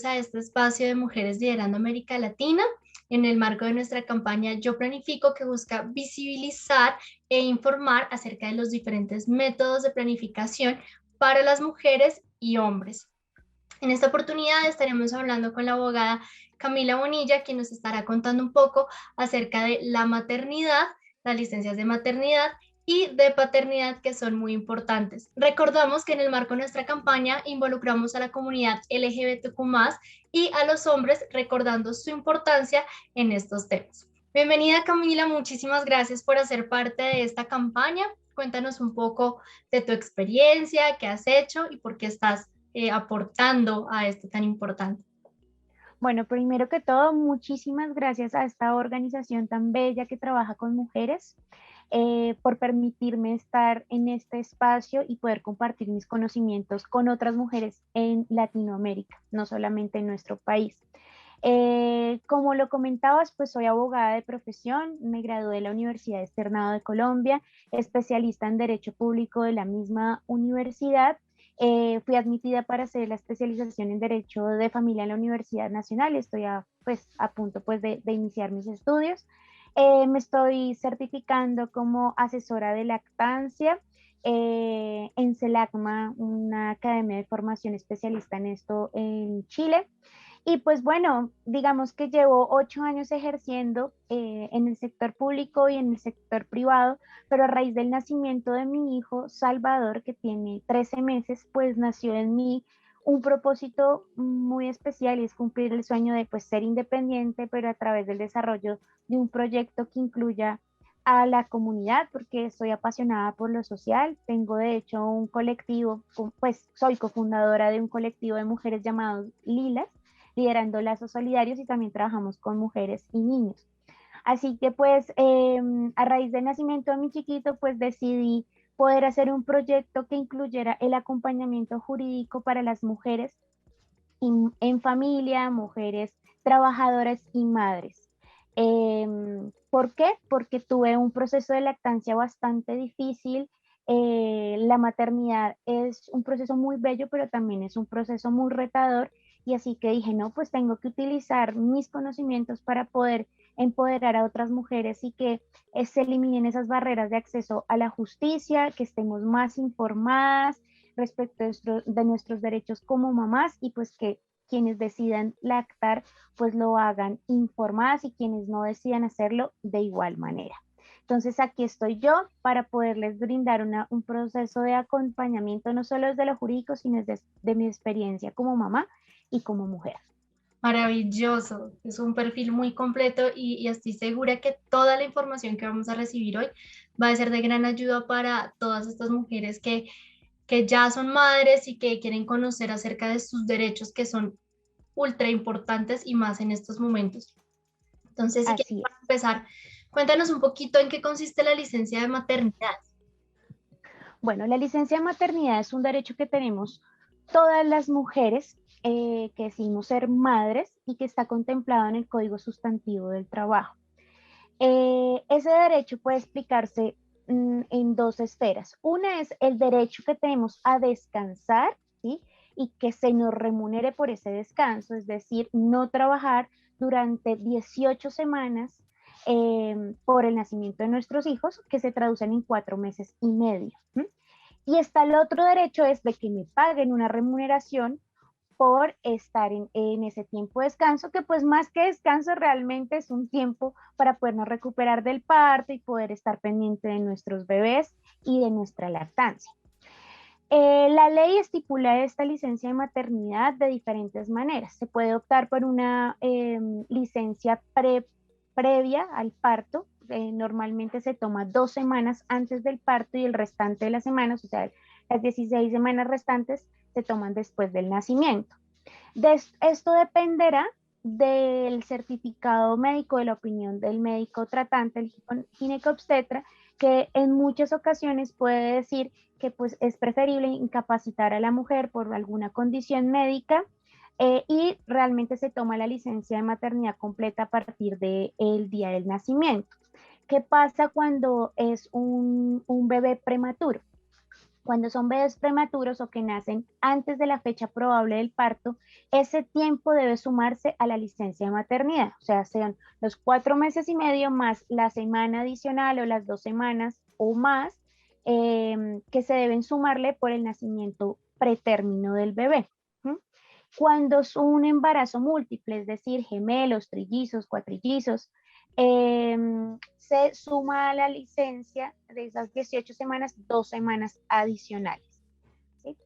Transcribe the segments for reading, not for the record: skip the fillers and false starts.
a este espacio de Mujeres Liderando América Latina en el marco de nuestra campaña Yo Planifico, que busca visibilizar e informar acerca de los diferentes métodos de planificación para las mujeres y hombres. En esta oportunidad estaremos hablando con la abogada Camila Bonilla, quien nos estará contando un poco acerca de la maternidad, las licencias de maternidad y de paternidad, que son muy importantes. Recordamos que en el marco de nuestra campaña involucramos a la comunidad LGBTQ+, y a los hombres, recordando su importancia en estos temas. Bienvenida, Camila, muchísimas gracias por hacer parte de esta campaña. Cuéntanos un poco de tu experiencia, qué has hecho y por qué estás aportando a esto tan importante. Bueno, primero que todo, muchísimas gracias a esta organización tan bella que trabaja con mujeres por permitirme estar en este espacio y poder compartir mis conocimientos con otras mujeres en Latinoamérica, no solamente en nuestro país. Como lo comentabas, pues soy abogada de profesión, me gradué de la Universidad Externado de Colombia, especialista en Derecho Público de la misma universidad. Fui admitida para hacer la especialización en Derecho de Familia en la Universidad Nacional. Estoy a punto pues, de iniciar mis estudios. Me estoy certificando como asesora de lactancia en CELACMA, una academia de formación especialista en esto en Chile. Y pues bueno, digamos que llevo 8 años ejerciendo en el sector público y en el sector privado, pero a raíz del nacimiento de mi hijo Salvador, que tiene 13 meses, pues nació en mí un propósito muy especial, y es cumplir el sueño de pues ser independiente, pero a través del desarrollo de un proyecto que incluya a la comunidad, porque soy apasionada por lo social. Tengo de hecho un colectivo, pues soy cofundadora de un colectivo de mujeres llamados Lilas, liderando lazos solidarios, y también trabajamos con mujeres y niños. Así que pues a raíz del nacimiento de mi chiquito, pues decidí poder hacer un proyecto que incluyera el acompañamiento jurídico para las mujeres en familia, mujeres trabajadoras y madres. ¿Por qué? Porque tuve un proceso de lactancia bastante difícil. La maternidad es un proceso muy bello, pero también es un proceso muy retador, y así que dije, no, pues tengo que utilizar mis conocimientos para poder empoderar a otras mujeres y que se eliminen esas barreras de acceso a la justicia, que estemos más informadas respecto de nuestros derechos como mamás, y pues que quienes decidan lactar pues lo hagan informadas, y quienes no decidan hacerlo de igual manera. Entonces aquí estoy yo para poderles brindar un proceso de acompañamiento, no solo desde lo jurídico, sino desde de mi experiencia como mamá y como mujer. Maravilloso, es un perfil muy completo y estoy segura que toda la información que vamos a recibir hoy va a ser de gran ayuda para todas estas mujeres que ya son madres y que quieren conocer acerca de sus derechos, que son ultra importantes y más en estos momentos. Entonces, si quieres Así para es. empezar, cuéntanos un poquito en qué consiste la licencia de maternidad. Bueno, la licencia de maternidad es un derecho que tenemos todas las mujeres que decidimos ser madres, y que está contemplado en el Código Sustantivo del Trabajo. Ese derecho puede explicarse en dos esferas. Una es el derecho que tenemos a descansar, ¿sí? Y que se nos remunere por ese descanso, es decir, no trabajar durante 18 semanas por el nacimiento de nuestros hijos, que se traducen en 4 meses y medio. Y está el otro derecho, es de que me paguen una remuneración por estar en ese tiempo de descanso, que pues más que descanso realmente es un tiempo para podernos recuperar del parto y poder estar pendiente de nuestros bebés y de nuestra lactancia. La ley estipula esta licencia de maternidad de diferentes maneras. Se puede optar por una licencia previa al parto. Normalmente se toma 2 semanas antes del parto, y el restante de las semanas, o sea, las 16 semanas restantes, se toman después del nacimiento. Esto dependerá del certificado médico, de la opinión del médico tratante, el ginecobstetra, que en muchas ocasiones puede decir que pues, es preferible incapacitar a la mujer por alguna condición médica, y realmente se toma la licencia de maternidad completa a partir del día del nacimiento. ¿Qué pasa cuando es un bebé prematuro? Cuando son bebés prematuros o que nacen antes de la fecha probable del parto, ese tiempo debe sumarse a la licencia de maternidad, o sea, sean los 4 meses y medio más la semana adicional o las 2 semanas o más que se deben sumarle por el nacimiento pretérmino del bebé. ¿Mm? Cuando es un embarazo múltiple, es decir, gemelos, trillizos, cuatrillizos, se suma a la licencia de esas 18 semanas, 2 semanas adicionales. ¿Sí?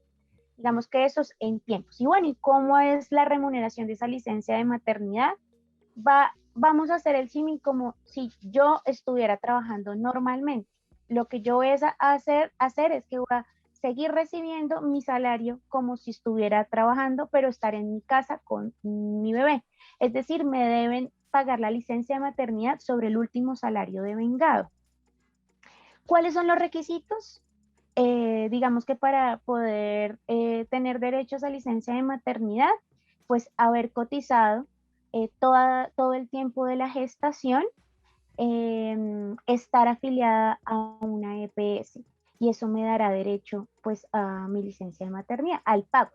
Digamos que eso es en tiempos. Y bueno, ¿y cómo es la remuneración de esa licencia de maternidad? Vamos a hacer el símil como si yo estuviera trabajando normalmente. Lo que yo voy a hacer es que voy a seguir recibiendo mi salario como si estuviera trabajando, pero estar en mi casa con mi bebé. Es decir, me deben pagar la licencia de maternidad sobre el último salario devengado. ¿Cuáles son los requisitos? Digamos que para poder tener derechos a licencia de maternidad, pues haber cotizado todo el tiempo de la gestación, estar afiliada a una EPS y eso me dará derecho pues a mi licencia de maternidad, al pago,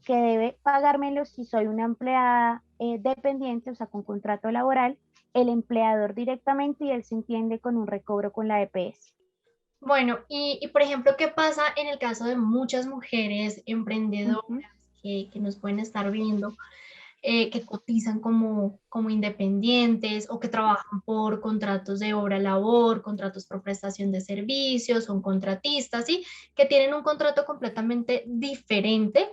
que debe pagármelo si soy una empleada dependiente, o sea, con contrato laboral, el empleador directamente y él se entiende con un recobro con la EPS. Bueno, por ejemplo, ¿qué pasa en el caso de muchas mujeres emprendedoras Ujú. que nos pueden estar viendo, que cotizan como independientes o que trabajan por contratos de obra labor, contratos por prestación de servicios, son contratistas, ¿sí? Que tienen un contrato completamente diferente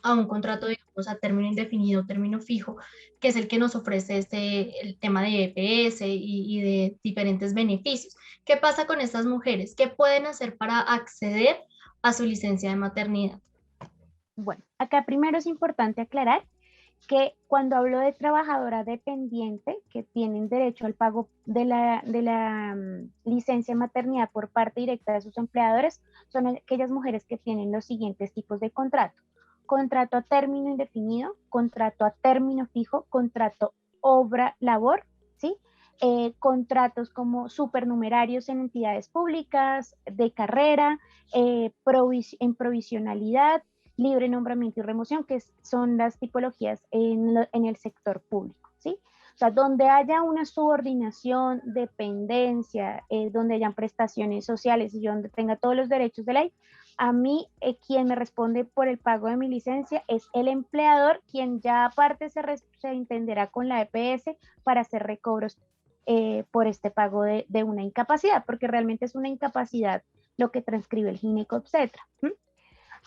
a un contrato, digamos, a término indefinido, término fijo, que es el que nos ofrece el tema de EPS y de diferentes beneficios. ¿Qué pasa con estas mujeres? ¿Qué pueden hacer para acceder a su licencia de maternidad? Bueno, acá primero es importante aclarar que cuando hablo de trabajadora dependiente que tienen derecho al pago de la licencia de maternidad por parte directa de sus empleadores, son aquellas mujeres que tienen los siguientes tipos de contrato. Contrato a término indefinido, contrato a término fijo, contrato obra-labor, ¿sí? Contratos como supernumerarios en entidades públicas, de carrera, en provisionalidad, libre nombramiento y remoción, que son las tipologías en el sector público, ¿sí? O sea, donde haya una subordinación, dependencia, donde hayan prestaciones sociales y yo donde tenga todos los derechos de ley, a mí quien me responde por el pago de mi licencia es el empleador, quien ya aparte se entenderá con la EPS para hacer recobros por este pago de una incapacidad, porque realmente es una incapacidad lo que transcribe el ginecobstetra.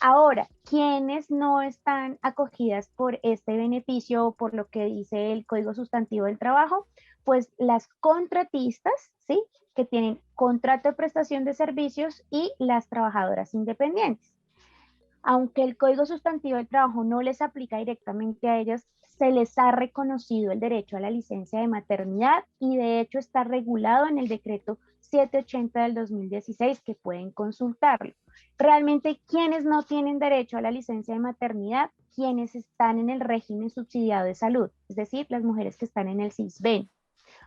Ahora, quienes no están acogidas por este beneficio o por lo que dice el Código Sustantivo del Trabajo, pues las contratistas, ¿sí? Que tienen contrato de prestación de servicios y las trabajadoras independientes. Aunque el Código Sustantivo del Trabajo no les aplica directamente a ellas, se les ha reconocido el derecho a la licencia de maternidad y de hecho está regulado en el decreto 780 del 2016 que pueden consultarlo. Realmente, quienes no tienen derecho a la licencia de maternidad, quienes están en el régimen subsidiado de salud, es decir, las mujeres que están en el CISBEN.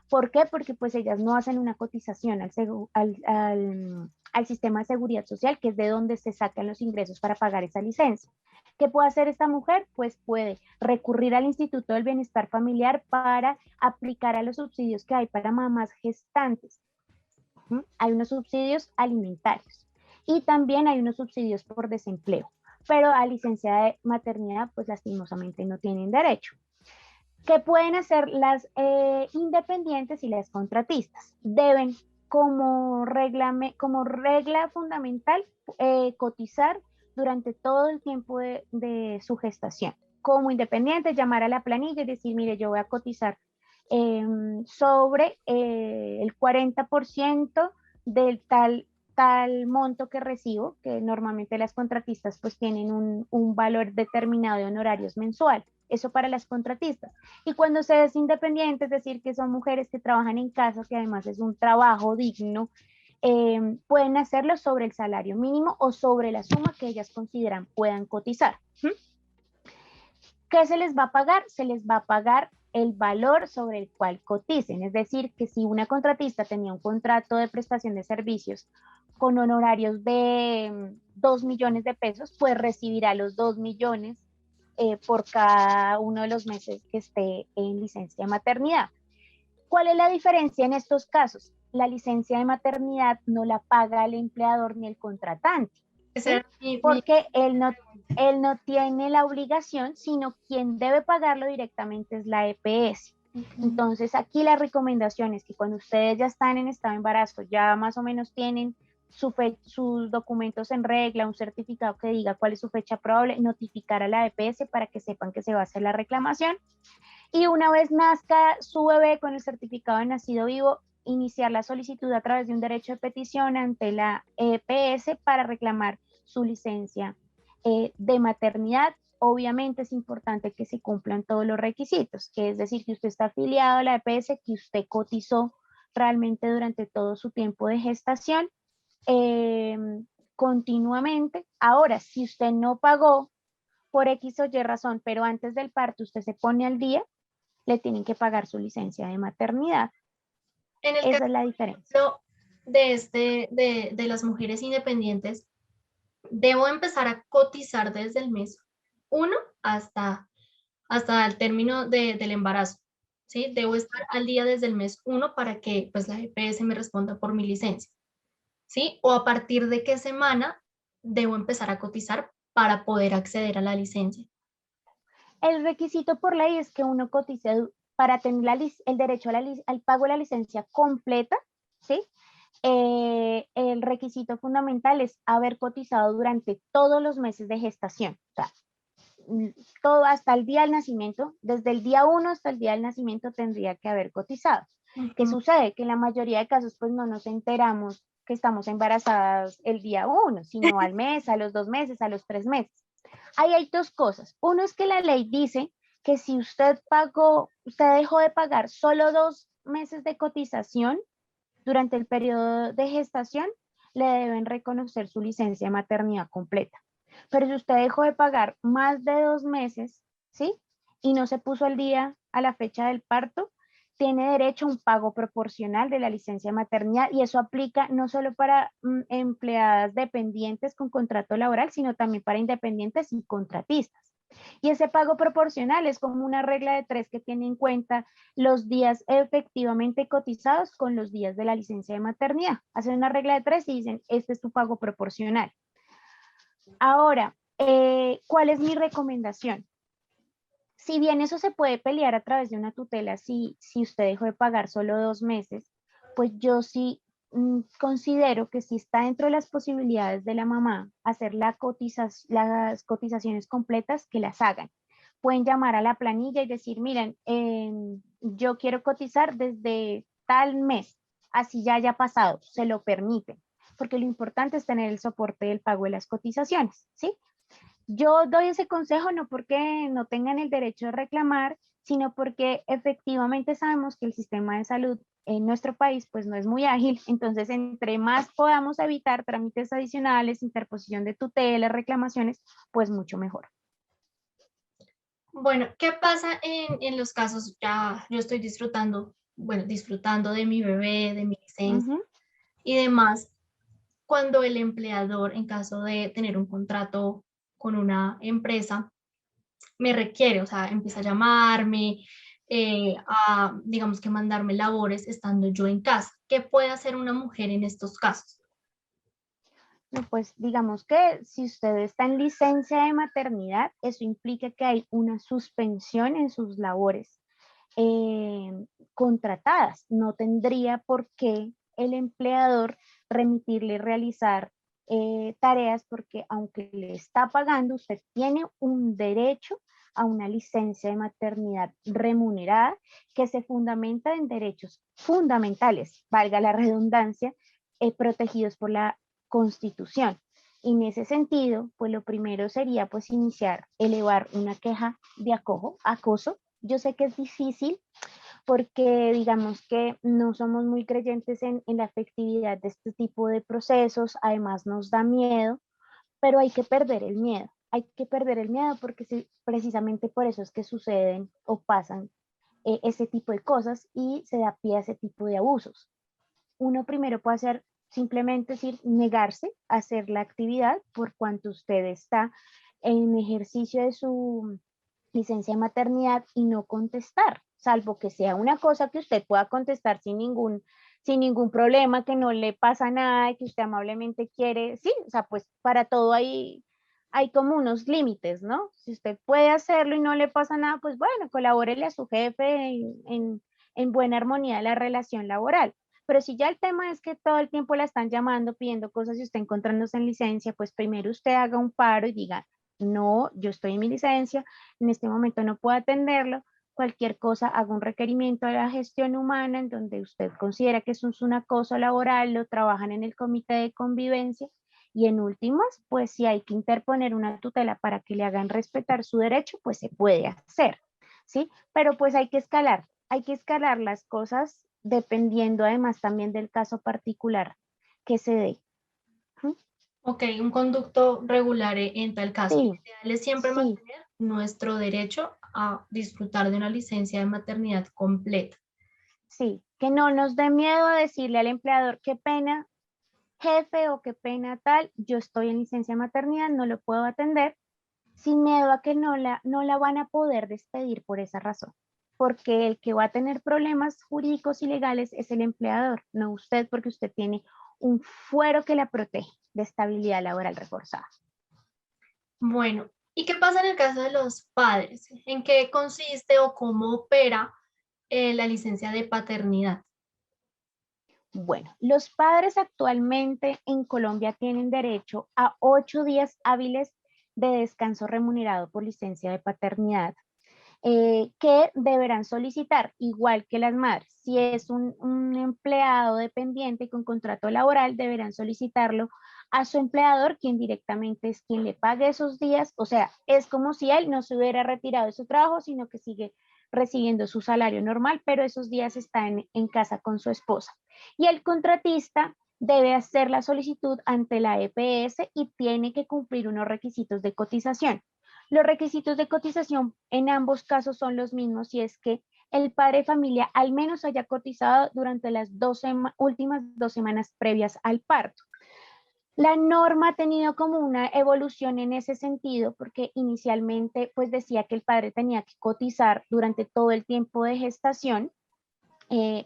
¿Por qué? Porque pues ellas no hacen una cotización al sistema de seguridad social, que es de donde se sacan los ingresos para pagar esa licencia. ¿Qué puede hacer esta mujer? Pues puede recurrir al Instituto del Bienestar Familiar para aplicar a los subsidios que hay para mamás gestantes. Hay unos subsidios alimentarios y también hay unos subsidios por desempleo, pero a licencia de maternidad pues lastimosamente no tienen derecho. ¿Qué pueden hacer las independientes y las contratistas? Deben, como regla fundamental, cotizar durante todo el tiempo de su gestación. Como independiente, llamar a la planilla y decir, mire, yo voy a cotizar sobre el 40% del tal monto que recibo, que normalmente las contratistas pues tienen un valor determinado de honorarios mensual. Eso para las contratistas. Y cuando se es independiente, es decir, que son mujeres que trabajan en casa, que además es un trabajo digno, pueden hacerlo sobre el salario mínimo o sobre la suma que ellas consideran puedan cotizar. ¿Qué se les va a pagar? Se les va a pagar el valor sobre el cual coticen. Es decir, que si una contratista tenía un contrato de prestación de servicios con honorarios de 2 millones de pesos, pues recibirá los 2 millones por cada uno de los meses que esté en licencia de maternidad. ¿Cuál es la diferencia en estos casos? La licencia de maternidad no la paga el empleador ni el contratante, Esa ¿sí? era Porque él no tiene la obligación, sino quien debe pagarlo directamente es la EPS. Entonces, aquí la recomendación es que cuando ustedes ya están en estado de embarazo, ya más o menos tienen sus documentos en regla, un certificado que diga cuál es su fecha probable, notificar a la EPS para que sepan que se va a hacer la reclamación. Y una vez nazca su bebé con el certificado de nacido vivo, iniciar la solicitud a través de un derecho de petición ante la EPS para reclamar su licencia de maternidad. Obviamente es importante que se cumplan todos los requisitos, que es decir, que usted está afiliado a la EPS, que usted cotizó realmente durante todo su tiempo de gestación eh, continuamente. Ahora, si usted no pagó por X o Y razón, pero antes del parto usted se pone al día, le tienen que pagar su licencia de maternidad. En el Esa caso es la diferencia. de las mujeres independientes, debo empezar a cotizar desde el mes 1 hasta el término del embarazo, ¿sí? Debo estar al día desde el mes 1 para que pues la EPS me responda por mi licencia, ¿sí? O a partir de qué semana debo empezar a cotizar para poder acceder a la licencia. El requisito por ley es que uno cotice para tener el derecho al pago de la licencia completa, ¿sí? El requisito fundamental es haber cotizado durante todos los meses de gestación. O sea, todo hasta el día del nacimiento, desde el día 1 hasta el día del nacimiento tendría que haber cotizado. ¿Qué sucede? Que en la mayoría de casos pues no nos enteramos que estamos embarazadas el día 1, sino al mes, a los 2 meses, a los 3 meses. Ahí hay dos cosas. Uno es que la ley dice que si usted dejó de pagar solo 2 meses de cotización durante el periodo de gestación, le deben reconocer su licencia de maternidad completa. Pero si usted dejó de pagar más de 2 meses, ¿sí? Y no se puso al día a la fecha del parto, tiene derecho a un pago proporcional de la licencia de maternidad y eso aplica no solo para empleadas dependientes con contrato laboral, sino también para independientes y contratistas. Y ese pago proporcional es como una regla de 3 que tiene en cuenta los días efectivamente cotizados con los días de la licencia de maternidad. Hacen una regla de 3 y dicen, este es tu pago proporcional. Ahora, ¿cuál es mi recomendación? Si bien eso se puede pelear a través de una tutela, si usted dejó de pagar solo 2 meses, pues yo sí considero que si está dentro de las posibilidades de la mamá hacer las cotizaciones completas, que las hagan. Pueden llamar a la planilla y decir, miren, yo quiero cotizar desde tal mes, así ya haya pasado, se lo permiten, porque lo importante es tener el soporte del pago de las cotizaciones, ¿sí? Yo doy ese consejo no porque no tengan el derecho de reclamar, sino porque efectivamente sabemos que el sistema de salud en nuestro país pues no es muy ágil, entonces entre más podamos evitar trámites adicionales, interposición de tutelas, reclamaciones, pues mucho mejor. Bueno, ¿qué pasa en los casos? Ya yo estoy disfrutando de mi bebé, de mi licencia Ujú. y demás, cuando el empleador, en caso de tener un contrato con una empresa, me requiere, o sea, empieza a llamarme, digamos que mandarme labores estando yo en casa. ¿Qué puede hacer una mujer en estos casos? No, pues digamos que si usted está en licencia de maternidad, eso implica que hay una suspensión en sus labores eh, contratadas. No tendría por qué el empleador remitirle realizar tareas porque aunque le está pagando, usted tiene un derecho a una licencia de maternidad remunerada que se fundamenta en derechos fundamentales, valga la redundancia, protegidos por la Constitución. Y en ese sentido, pues lo primero sería pues iniciar, elevar una queja de acoso. Yo sé que es difícil porque digamos que no somos muy creyentes en la efectividad de este tipo de procesos, además nos da miedo, pero hay que perder el miedo. Hay que perder el miedo porque precisamente por eso es que suceden o pasan ese tipo de cosas y se da pie a ese tipo de abusos. Uno primero puede hacer simplemente decir, negarse a hacer la actividad por cuanto usted está en ejercicio de su licencia de maternidad y no contestar, salvo que sea una cosa que usted pueda contestar sin ningún problema, que no le pasa nada y que usted amablemente quiere, sí, o sea, pues para todo hay como unos límites, ¿no? Si usted puede hacerlo y no le pasa nada, pues bueno, colabórele a su jefe en buena armonía de la relación laboral. Pero si ya el tema es que todo el tiempo la están llamando, pidiendo cosas y usted encontrándose en licencia, pues primero usted haga un paro y diga, no, yo estoy en mi licencia, en este momento no puedo atenderlo, cualquier cosa, haga un requerimiento a la gestión humana en donde usted considera que eso es un acoso laboral, lo trabajan en el comité de convivencia y en últimas, pues si hay que interponer una tutela para que le hagan respetar su derecho, pues se puede hacer, ¿sí? Pero pues hay que escalar las cosas dependiendo además también del caso particular que se dé. ¿Mm? Ok, un conducto regular en tal caso. Lo Sí, ideal es siempre sí, mantener nuestro derecho a disfrutar de una licencia de maternidad completa. sí, que no nos dé miedo a decirle al empleador, qué pena, jefe, o qué pena tal, yo estoy en licencia de maternidad, no lo puedo atender, sin miedo a que no la van a poder despedir por esa razón. Porque el que va a tener problemas jurídicos y legales es el empleador, no usted, porque usted tiene un fuero que la protege de estabilidad laboral reforzada. Bueno, ¿y qué pasa en el caso de los padres? ¿En qué consiste o cómo opera la licencia de paternidad? Bueno, los padres actualmente en Colombia tienen derecho a 8 días hábiles de descanso remunerado por licencia de paternidad que deberán solicitar, igual que las madres. Si es un empleado dependiente con contrato laboral, deberán solicitarlo a su empleador, quien directamente es quien le pague esos días. O sea, es como si él no se hubiera retirado de su trabajo, sino que sigue recibiendo su salario normal, pero esos días está en casa con su esposa. Y el contratista debe hacer la solicitud ante la EPS y tiene que cumplir unos requisitos de cotización. Los requisitos de cotización en ambos casos son los mismos y es que el padre de familia al menos haya cotizado durante las últimas 2 semanas previas al parto. La norma ha tenido como una evolución en ese sentido porque inicialmente pues decía que el padre tenía que cotizar durante todo el tiempo de gestación,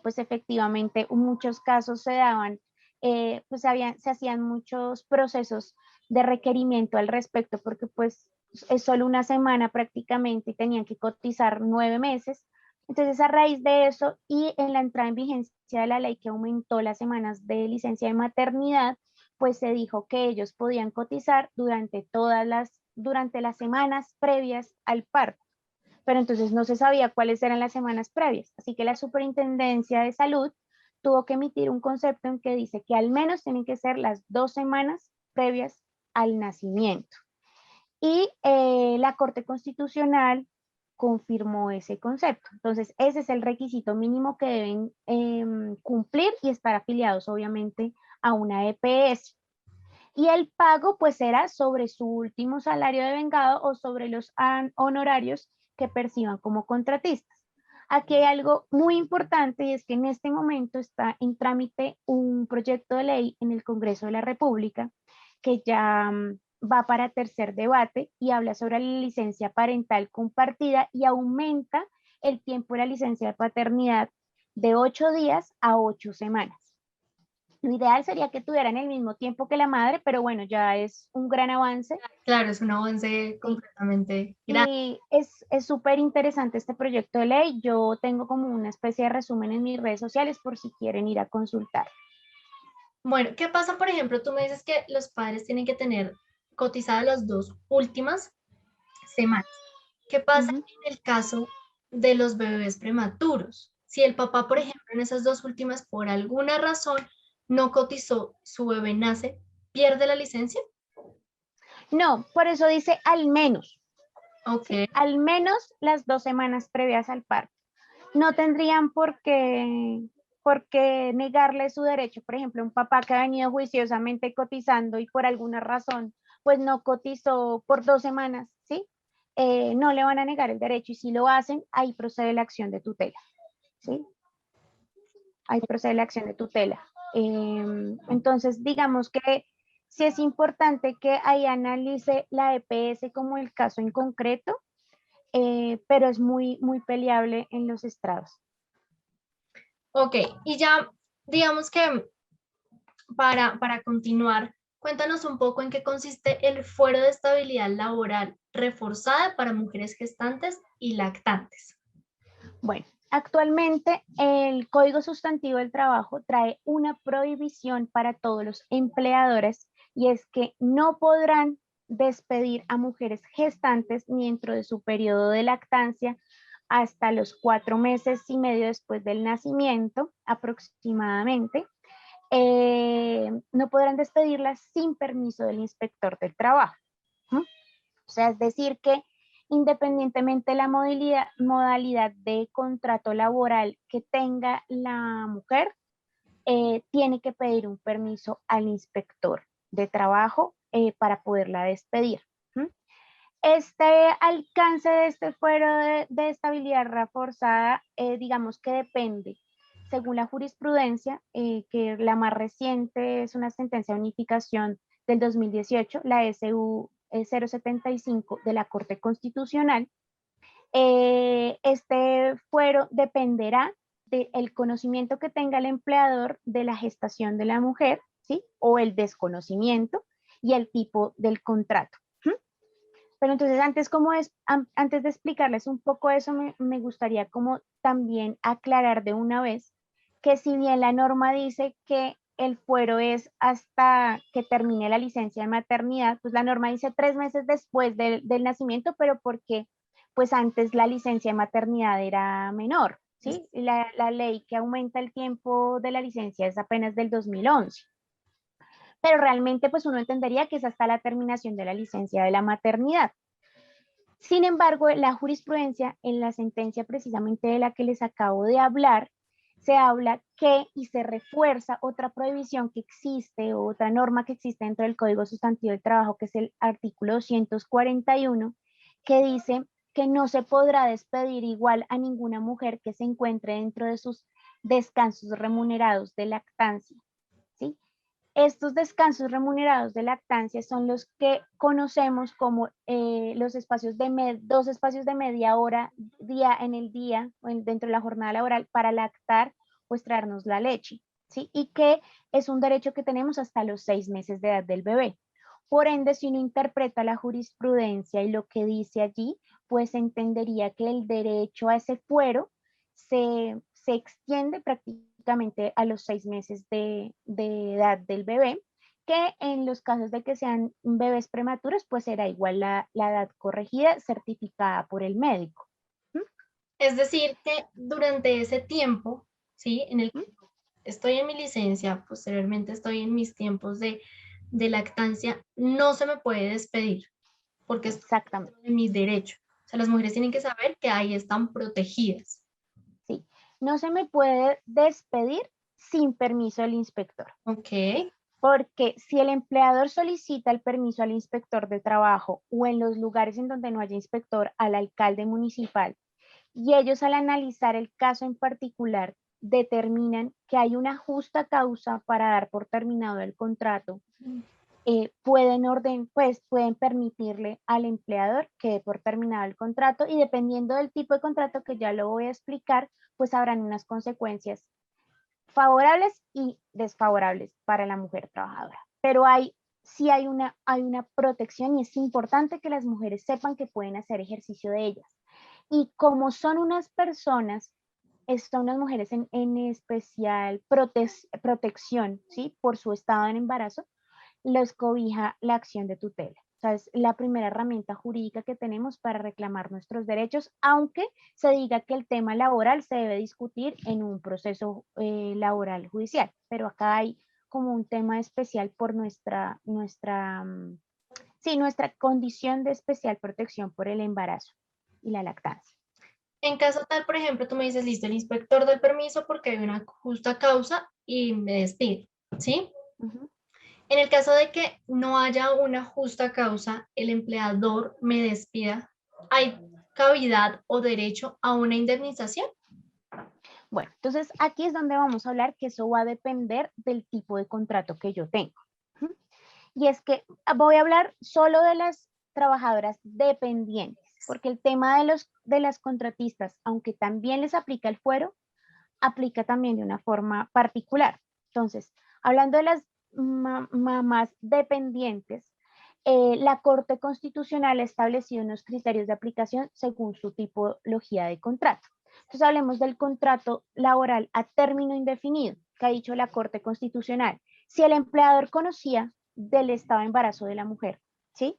pues efectivamente muchos casos se daban, pues se hacían muchos procesos de requerimiento al respecto porque pues es solo una semana prácticamente y tenían que cotizar 9 meses. Entonces, a raíz de eso y en la entrada en vigencia de la ley que aumentó las semanas de licencia de maternidad, pues se dijo que ellos podían cotizar durante las semanas previas al parto, pero entonces no se sabía cuáles eran las semanas previas. Así que la Superintendencia de Salud tuvo que emitir un concepto en que dice que al menos tienen que ser las 2 semanas previas al nacimiento. Y la Corte Constitucional confirmó ese concepto. Entonces, ese es el requisito mínimo que deben cumplir y estar afiliados, obviamente, a una EPS. Y el pago pues será sobre su último salario de vengado o sobre los honorarios que perciban como contratistas. Aquí hay algo muy importante y es que en este momento está en trámite un proyecto de ley en el Congreso de la República que ya va para tercer debate y habla sobre la licencia parental compartida y aumenta el tiempo de la licencia de paternidad de 8 días a 8 semanas. Lo ideal sería que tuvieran el mismo tiempo que la madre, pero bueno, ya es un gran avance. Claro, es un avance Sí. completamente grande. Y es súper interesante este proyecto de ley. Yo tengo como una especie de resumen en mis redes sociales por si quieren ir a consultar. Bueno, ¿qué pasa, por ejemplo? Tú me dices que los padres tienen que tener cotizadas las dos últimas semanas. ¿Qué pasa Ujú. en el caso de los bebés prematuros? Si el papá, por ejemplo, en esas dos últimas, por alguna razón, no cotizó, su bebé nace, ¿pierde la licencia? No, por eso dice al menos, Ok, ¿sí? Al menos las 2 semanas previas al parto. No tendrían por qué negarle su derecho. Por ejemplo, un papá que ha venido juiciosamente cotizando y por alguna razón, pues no cotizó por 2 semanas, ¿sí? No le van a negar el derecho y si lo hacen, ahí procede la acción de tutela, ¿sí? Ahí procede la acción de tutela. Entonces, digamos que sí es importante que ahí analice la EPS como el caso en concreto, pero es muy, muy peleable en los estrados. Ok, y ya digamos que para continuar, cuéntanos un poco en qué consiste el fuero de estabilidad laboral reforzada para mujeres gestantes y lactantes. Bueno, actualmente el Código Sustantivo del Trabajo trae una prohibición para todos los empleadores y es que no podrán despedir a mujeres gestantes ni dentro de su periodo de lactancia hasta los 4 meses y medio después del nacimiento aproximadamente. No podrán despedirlas sin permiso del inspector del trabajo. ¿Mm? O sea, es decir que independientemente de la modalidad de contrato laboral que tenga la mujer, tiene que pedir un permiso al inspector de trabajo para poderla despedir. ¿Mm? Este alcance de este fuero de estabilidad reforzada, digamos que depende, según la jurisprudencia, que la más reciente es una sentencia de unificación del 2018, la SU 075 de la Corte Constitucional. Este fuero dependerá del conocimiento que tenga el empleador de la gestación de la mujer, ¿sí? O el desconocimiento y el tipo del contrato. Pero entonces antes de explicarles un poco eso, me gustaría como también aclarar de una vez que si bien la norma dice que el fuero es hasta que termine la licencia de maternidad, pues la norma dice 3 meses después del nacimiento, pero porque pues antes la licencia de maternidad era menor, ¿sí? La ley que aumenta el tiempo de la licencia es apenas del 2011, pero realmente pues uno entendería que es hasta la terminación de la licencia de la maternidad. Sin embargo, la jurisprudencia, en la sentencia precisamente de la que les acabo de hablar, se habla que y se refuerza otra prohibición que existe, otra norma que existe dentro del Código Sustantivo del Trabajo, que es el artículo 241, que dice que no se podrá despedir igual a ninguna mujer que se encuentre dentro de sus descansos remunerados de lactancia, ¿sí? Estos descansos remunerados de lactancia son los que conocemos como los espacios de 2 espacios de media hora día en el día, dentro de la jornada laboral, para lactar o extraernos la leche, ¿sí? Y que es un derecho que tenemos hasta los 6 meses de edad del bebé. Por ende, si uno interpreta la jurisprudencia y lo que dice allí, pues entendería que el derecho a ese fuero se extiende prácticamente a los 6 meses de edad del bebé, que en los casos de que sean bebés prematuros, pues será igual la edad corregida certificada por el médico. ¿Mm? Es decir, que durante ese tiempo, ¿sí? En el ¿Mm? que estoy en mi licencia, posteriormente estoy en mis tiempos de lactancia, no se me puede despedir porque es Exactamente, de mi derecho. O sea, las mujeres tienen que saber que ahí están protegidas. sí. No se me puede despedir sin permiso del inspector. Ok, Porque si el empleador solicita el permiso al inspector de trabajo o en los lugares en donde no haya inspector, al alcalde municipal, y ellos al analizar el caso en particular determinan que hay una justa causa para dar por terminado el contrato, pueden permitirle al empleador que dé por terminado el contrato y dependiendo del tipo de contrato que ya lo voy a explicar, pues habrán unas consecuencias favorables y desfavorables para la mujer trabajadora. Pero sí hay una protección y es importante que las mujeres sepan que pueden hacer ejercicio de ellas. Y como son unas personas, son unas mujeres en especial protección, ¿sí? Por su estado en embarazo, los cobija la acción de tutela. O sea, es la primera herramienta jurídica que tenemos para reclamar nuestros derechos, aunque se diga que el tema laboral se debe discutir en un proceso laboral judicial. Pero acá hay como un tema especial por nuestra condición de especial protección por el embarazo y la lactancia. en caso tal, por ejemplo, tú me dices, listo, el inspector da el permiso porque hay una justa causa y me despide, ¿sí? Ujú. En el caso de que no haya una justa causa, el empleador me despida, ¿hay cavidad o derecho a una indemnización? Bueno, entonces aquí es donde vamos a hablar que eso va a depender del tipo de contrato que yo tengo. ¿Mm? Y es que voy a hablar solo de las trabajadoras dependientes, porque el tema de las contratistas, aunque también les aplica el fuero, aplica también de una forma particular. Entonces, hablando de las mamás dependientes, la Corte Constitucional ha establecido unos criterios de aplicación según su tipología de contrato. Entonces, hablemos del contrato laboral a término indefinido, que ha dicho la Corte Constitucional. Si el empleador conocía del estado de embarazo de la mujer, ¿sí?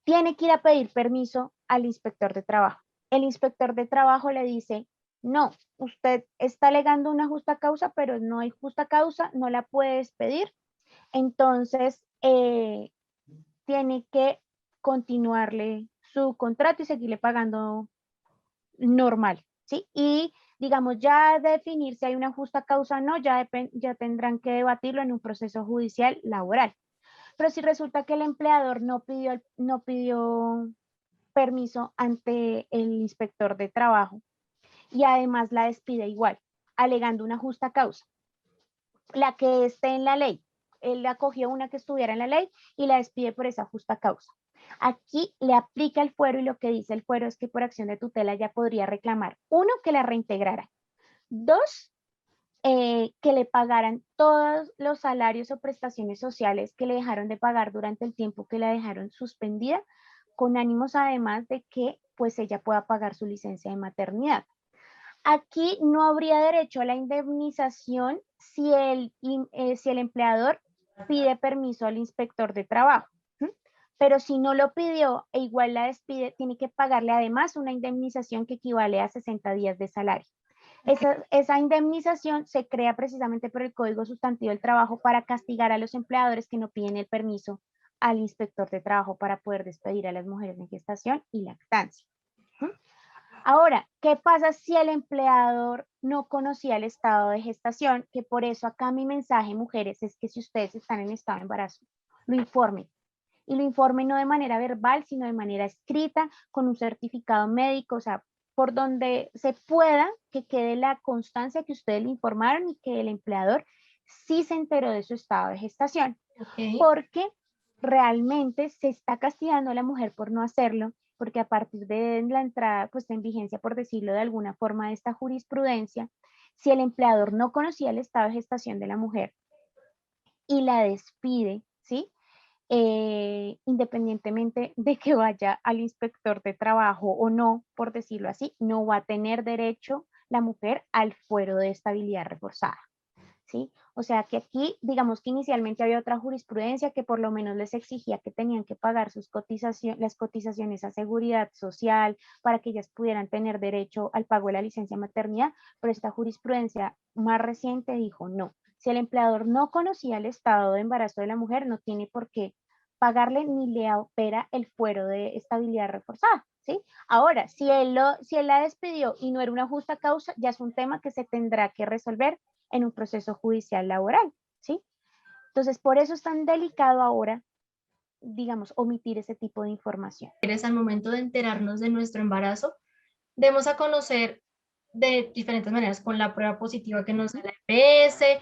Tiene que ir a pedir permiso al inspector de trabajo. El inspector de trabajo le dice, no, usted está alegando una justa causa, pero no hay justa causa, no la puede despedir. Entonces, tiene que continuarle su contrato y seguirle pagando normal, ¿sí? Y digamos, ya definir si hay una justa causa o no, ya tendrán que debatirlo en un proceso judicial laboral. Pero si resulta que el empleador no pidió permiso ante el inspector de trabajo y además la despide igual, alegando una justa causa, la que esté en la ley. Él acogió una que estuviera en la ley y la despide por esa justa causa. Aquí le aplica el fuero y lo que dice el fuero es que por acción de tutela ya podría reclamar, uno, que la reintegrara, dos, que le pagaran todos los salarios o prestaciones sociales que le dejaron de pagar durante el tiempo que la dejaron suspendida, con ánimos además de que pues ella pueda pagar su licencia de maternidad. Aquí no habría derecho a la indemnización si el empleador pide permiso al inspector de trabajo. ¿Mm? Pero si no lo pidió e igual la despide, tiene que pagarle además una indemnización que equivale a 60 días de salario. Esa indemnización se crea precisamente por el Código Sustantivo del Trabajo para castigar a los empleadores que no piden el permiso al inspector de trabajo para poder despedir a las mujeres en gestación y lactancia. ¿Mm? Ahora, ¿qué pasa si el empleador no conocía el estado de gestación? Que por eso acá mi mensaje, mujeres, es que si ustedes están en estado de embarazo, lo informen. Y lo informen no de manera verbal, sino de manera escrita, con un certificado médico, o sea, por donde se pueda que quede la constancia que ustedes le informaron y que el empleador sí se enteró de su estado de gestación. Ok. Porque realmente se está castigando a la mujer por no hacerlo, porque a partir de la entrada, pues en vigencia, por decirlo de alguna forma, de esta jurisprudencia, si el empleador no conocía el estado de gestación de la mujer y la despide, ¿sí? Independientemente de que vaya al inspector de trabajo o no, por decirlo así, no va a tener derecho la mujer al fuero de estabilidad reforzada. ¿Sí? O sea que aquí, digamos que inicialmente había otra jurisprudencia que por lo menos les exigía que tenían que pagar las cotizaciones a seguridad social para que ellas pudieran tener derecho al pago de la licencia de maternidad, pero esta jurisprudencia más reciente dijo no. Si el empleador no conocía el estado de embarazo de la mujer, no tiene por qué pagarle ni le opera el fuero de estabilidad reforzada. ¿Sí? Ahora, si él la despidió y no era una justa causa, ya es un tema que se tendrá que resolver en un proceso judicial laboral, ¿sí? Entonces, por eso es tan delicado ahora, digamos, omitir ese tipo de información. Al momento de enterarnos de nuestro embarazo, demos a conocer de diferentes maneras, con la prueba positiva que nos da la EPS,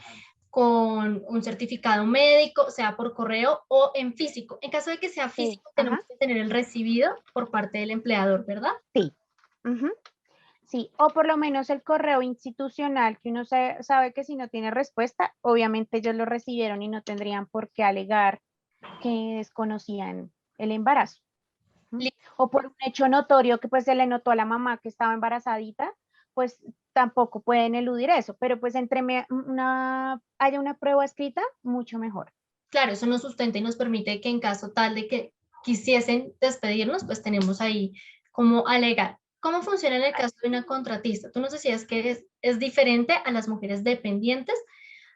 con un certificado médico, sea por correo o en físico. En caso de que sea físico, tenemos Ajá, que tener el recibido por parte del empleador, ¿verdad? sí. Uh-huh. Sí, o por lo menos el correo institucional, que uno sabe que si no tiene respuesta, obviamente ellos lo recibieron y no tendrían por qué alegar que desconocían el embarazo. ¿Mm? O por un hecho notorio que pues se le notó a la mamá que estaba embarazadita, pues tampoco pueden eludir eso, pero pues haya una prueba escrita, mucho mejor. Claro, eso nos sustenta y nos permite que en caso tal de que quisiesen despedirnos, pues tenemos ahí como alegar. ¿Cómo funciona en el caso de una contratista? Tú nos decías que es diferente a las mujeres dependientes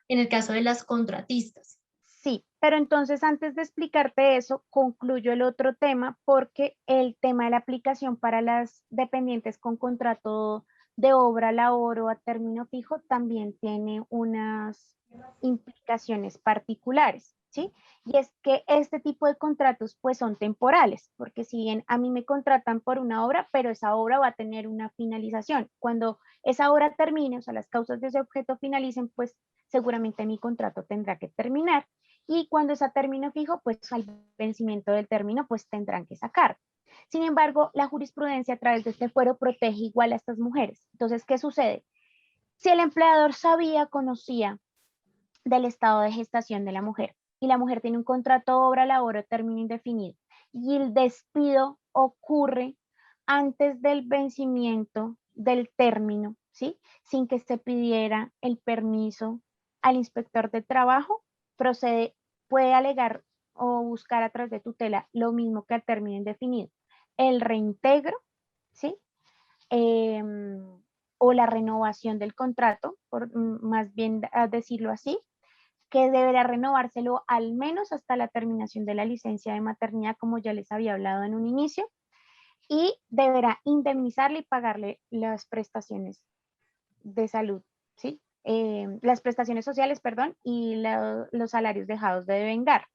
en el caso de las contratistas. Sí, pero entonces antes de explicarte eso, concluyo el otro tema porque el tema de la aplicación para las dependientes con contrato de obra, labor o a término fijo también tiene unas implicaciones particulares. ¿sí? Y es que este tipo de contratos pues son temporales, porque si bien a mí me contratan por una obra, pero esa obra va a tener una finalización. Cuando esa obra termine, o sea, las causas de ese objeto finalicen, pues seguramente mi contrato tendrá que terminar. Y cuando es a término fijo, pues al vencimiento del término, pues tendrán que sacar. Sin embargo, la jurisprudencia a través de este fuero protege igual a estas mujeres. Entonces, ¿qué sucede? Si el empleador sabía, conocía del estado de gestación de la mujer y la mujer tiene un contrato obra-labor o término indefinido y el despido ocurre antes del vencimiento del término, ¿sí? Sin que se pidiera el permiso al inspector de trabajo, procede, puede alegar o buscar a través de tutela lo mismo que al término indefinido, el reintegro, ¿sí? Eh, o la renovación del contrato, por más bien a decirlo así, que deberá renovárselo al menos hasta la terminación de la licencia de maternidad, como ya les había hablado en un inicio, y deberá indemnizarle y pagarle las prestaciones de salud, ¿sí? Las prestaciones sociales, perdón, y los salarios dejados de devengar.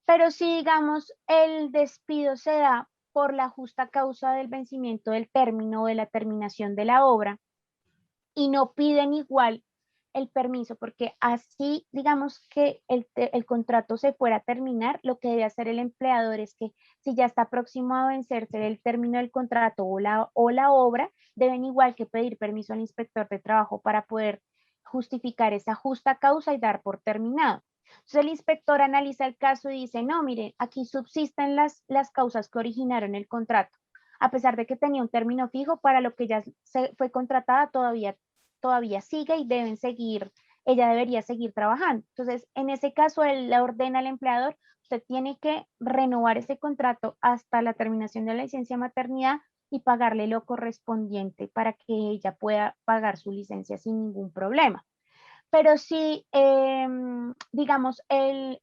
Pero si, digamos, el despido se da por la justa causa del vencimiento del término o de la terminación de la obra y no piden igual el permiso, porque así, digamos que el contrato se fuera a terminar, lo que debe hacer el empleador es que si ya está próximo a vencerse el término del contrato o la obra, deben igual que pedir permiso al inspector de trabajo para poder justificar esa justa causa y dar por terminado. Entonces el inspector analiza el caso y dice, no, mire, aquí subsisten las causas que originaron el contrato. A pesar de que tenía un término fijo, para lo que ya se fue contratada todavía sigue y deben seguir, ella debería seguir trabajando. Entonces, en ese caso, él le ordena al empleador, usted tiene que renovar ese contrato hasta la terminación de la licencia de maternidad y pagarle lo correspondiente para que ella pueda pagar su licencia sin ningún problema. Pero si, digamos, el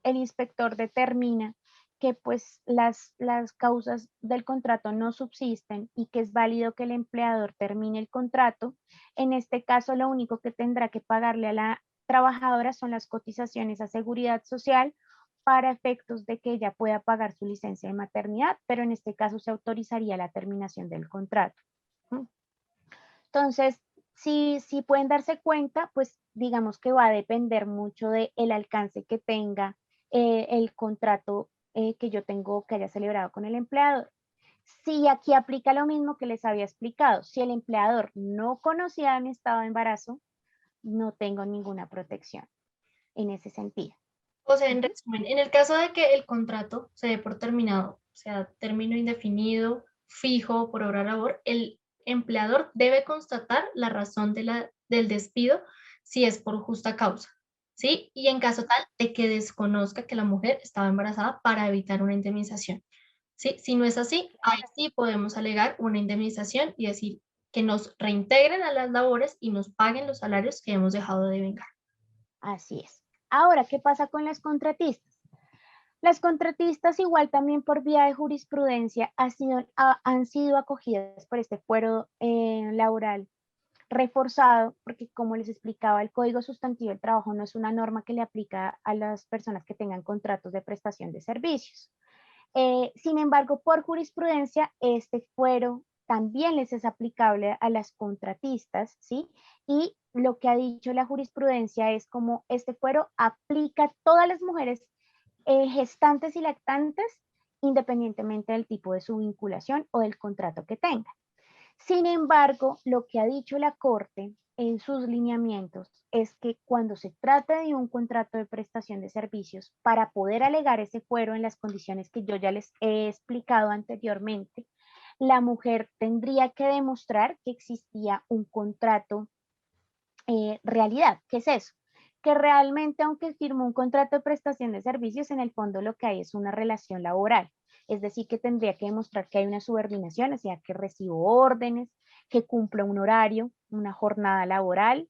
inspector determina que pues las causas del contrato no subsisten y que es válido que el empleador termine el contrato, en este caso lo único que tendrá que pagarle a la trabajadora son las cotizaciones a seguridad social para efectos de que ella pueda pagar su licencia de maternidad, pero en este caso se autorizaría la terminación del contrato. Entonces, si pueden darse cuenta, pues digamos que va a depender mucho del alcance que tenga el contrato que yo tengo que haya celebrado con el empleador. Si aquí aplica lo mismo que les había explicado, si el empleador no conocía mi estado de embarazo, no tengo ninguna protección en ese sentido. O sea, en Ujú. resumen, en el caso de que el contrato se dé por terminado, o sea, término indefinido, fijo, por hora labor, el empleador debe constatar la razón del despido si es por justa causa, ¿sí? Y en caso tal de que desconozca que la mujer estaba embarazada para evitar una indemnización, ¿sí? Si no es así, ahí sí podemos alegar una indemnización y decir que nos reintegren a las labores y nos paguen los salarios que hemos dejado de vengar. Así es. Ahora, ¿qué pasa con las contratistas? Las contratistas, igual también por vía de jurisprudencia, han sido acogidas por este fuero laboral reforzado, porque como les explicaba, el Código Sustantivo del Trabajo no es una norma que le aplica a las personas que tengan contratos de prestación de servicios. Sin embargo, por jurisprudencia, este fuero también les es aplicable a las contratistas, ¿sí? Y lo que ha dicho la jurisprudencia es como este fuero aplica a todas las mujeres gestantes y lactantes, independientemente del tipo de su vinculación o del contrato que tengan. Sin embargo, lo que ha dicho la Corte en sus lineamientos es que cuando se trata de un contrato de prestación de servicios, para poder alegar ese fuero en las condiciones que yo ya les he explicado anteriormente, la mujer tendría que demostrar que existía un contrato realidad. ¿Qué es eso? Que realmente, aunque firmó un contrato de prestación de servicios, en el fondo lo que hay es una relación laboral. Es decir, que tendría que demostrar que hay una subordinación, o sea, que recibo órdenes, que cumplo un horario, una jornada laboral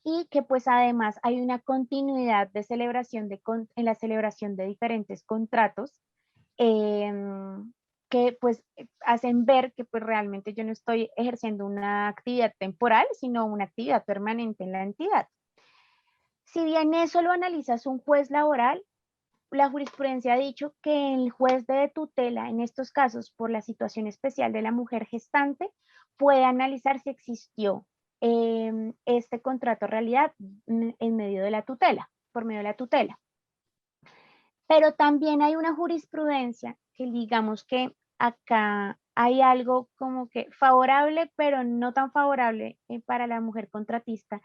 y que pues además hay una continuidad de celebración en la celebración de diferentes contratos eh, que pues hacen ver que pues realmente yo no estoy ejerciendo una actividad temporal, sino una actividad permanente en la entidad. Si bien eso lo analizas un juez laboral, la jurisprudencia ha dicho que el juez de tutela, en estos casos, por la situación especial de la mujer gestante, puede analizar si existió este contrato realidad en medio de la tutela, por medio de la tutela. Pero también hay una jurisprudencia que digamos que acá hay algo como que favorable, pero no tan favorable para la mujer contratista,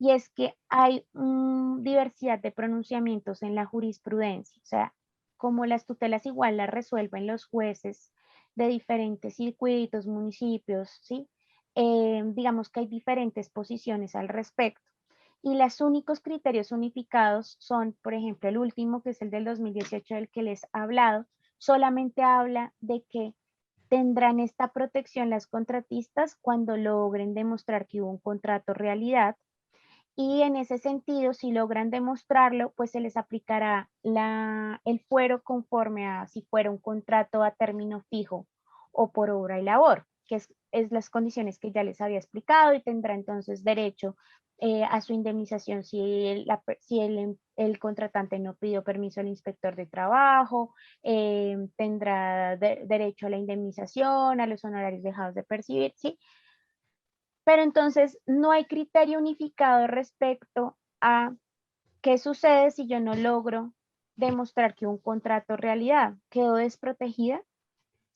y es que hay diversidad de pronunciamientos en la jurisprudencia. O sea, como las tutelas igual las resuelven los jueces de diferentes circuitos, municipios, ¿sí? Digamos que hay diferentes posiciones al respecto. Y los únicos criterios unificados son, por ejemplo, el último, que es el del 2018 del que les he hablado, solamente habla de que tendrán esta protección las contratistas cuando logren demostrar que hubo un contrato realidad, y en ese sentido, si logran demostrarlo, pues se les aplicará el fuero conforme a si fuera un contrato a término fijo o por obra y labor, que es las condiciones que ya les había explicado, y tendrá entonces derecho a su indemnización si el contratante no pidió permiso al inspector de trabajo, tendrá derecho a la indemnización, a los honorarios dejados de percibir, ¿sí? Pero entonces no hay criterio unificado respecto a qué sucede si yo no logro demostrar que un contrato realidad quedó desprotegida.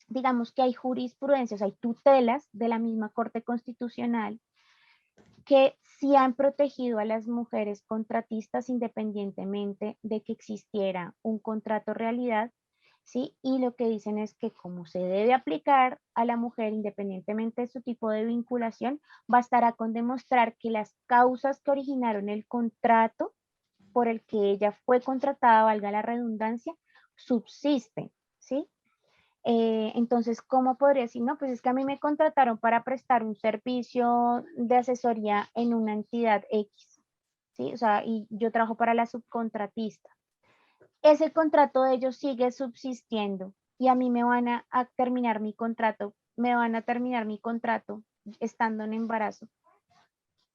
Digamos que hay jurisprudencias, hay tutelas de la misma Corte Constitucional que sí han protegido a las mujeres contratistas independientemente de que existiera un contrato realidad, ¿sí? Y lo que dicen es que como se debe aplicar a la mujer independientemente de su tipo de vinculación, bastará con demostrar que las causas que originaron el contrato por el que ella fue contratada, valga la redundancia, subsisten, ¿sí? Entonces, ¿cómo podría decir? No, pues es que a mí me contrataron para prestar un servicio de asesoría en una entidad X, ¿sí? O sea, y yo trabajo para la subcontratista. Ese contrato de ellos sigue subsistiendo y a mí me van a terminar mi contrato, me van a terminar mi contrato estando en embarazo,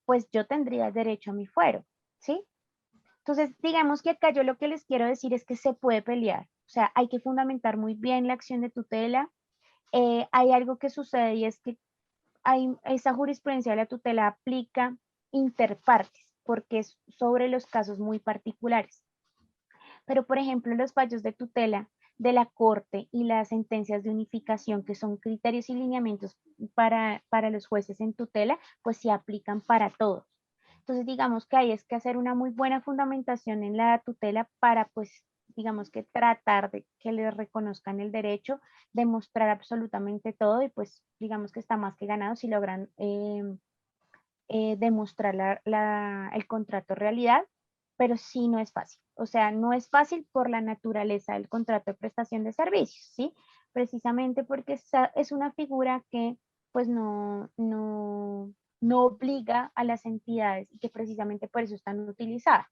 pues yo tendría derecho a mi fuero, ¿sí? Entonces, digamos que acá yo lo que les quiero decir es que se puede pelear, o sea, hay que fundamentar muy bien la acción de tutela. Hay algo que sucede y es que esa jurisprudencia de la tutela aplica interpartes, porque es sobre los casos muy particulares. Pero, por ejemplo, los fallos de tutela de la Corte y las sentencias de unificación, que son criterios y lineamientos para los jueces en tutela, pues se aplican para todos. Entonces, digamos que hay es que hacer una muy buena fundamentación en la tutela para, pues, digamos que tratar de que les reconozcan el derecho, demostrar absolutamente todo, y pues, digamos que está más que ganado si logran demostrar el contrato realidad, pero sí no es fácil. O sea, no es fácil por la naturaleza del contrato de prestación de servicios, ¿sí? Precisamente porque es una figura que pues no obliga a las entidades, y que precisamente por eso están utilizadas.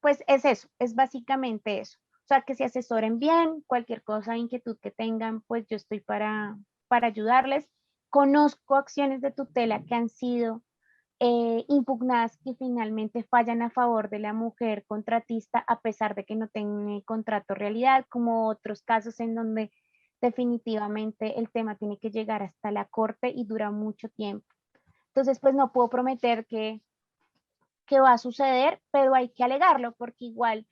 Pues es eso, es básicamente eso. O sea, que se asesoren bien, cualquier cosa, inquietud que tengan, pues yo estoy para ayudarles. Conozco acciones de tutela que han sido impugnadas, que finalmente fallan a favor de la mujer contratista a pesar de que no tenga contrato realidad, como otros casos en donde definitivamente el tema tiene que llegar hasta la corte y dura mucho tiempo. Entonces, pues no puedo prometer que va a suceder, pero hay que alegarlo porque igual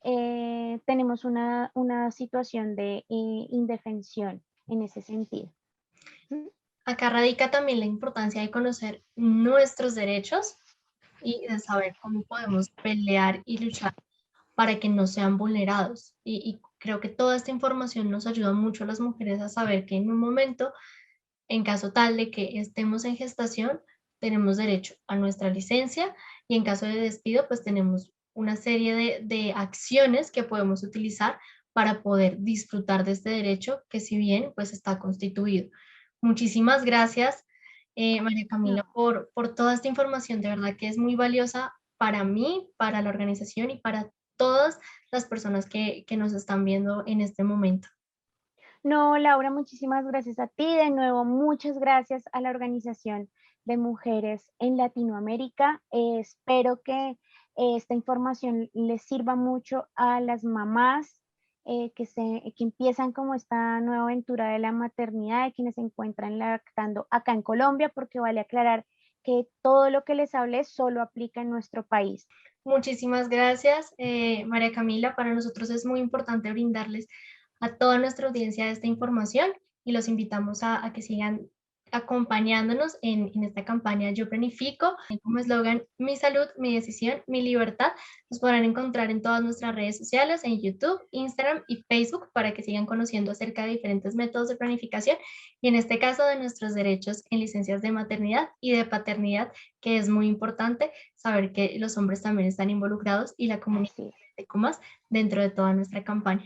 tenemos una situación de indefensión en ese sentido. ¿Mm? Acá radica también la importancia de conocer nuestros derechos y de saber cómo podemos pelear y luchar para que no sean vulnerados. Y creo que toda esta información nos ayuda mucho a las mujeres a saber que en un momento, en caso tal de que estemos en gestación, tenemos derecho a nuestra licencia, y en caso de despido, pues tenemos una serie de acciones que podemos utilizar para poder disfrutar de este derecho que, si bien pues está constituido. Muchísimas gracias, María Camila, No. por toda esta información. De verdad que es muy valiosa para mí, para la organización y para todas las personas que nos están viendo en este momento. No, Laura, muchísimas gracias a ti. De nuevo, muchas gracias a la Organización de Mujeres en Latinoamérica. Espero que esta información les sirva mucho a las mamás que empiezan como esta nueva aventura de la maternidad, de quienes se encuentran lactando acá en Colombia, porque vale aclarar que todo lo que les hablé solo aplica en nuestro país. Muchísimas gracias, María Camila. Para nosotros es muy importante brindarles a toda nuestra audiencia esta información y los invitamos a que sigan acompañándonos en esta campaña Yo Planifico. Como eslogan, mi salud, mi decisión, mi libertad. Nos podrán encontrar en todas nuestras redes sociales, en YouTube, Instagram y Facebook, para que sigan conociendo acerca de diferentes métodos de planificación y en este caso de nuestros derechos en licencias de maternidad y de paternidad, que es muy importante saber que los hombres también están involucrados y la comunidad Así es. de Comas dentro de toda nuestra campaña.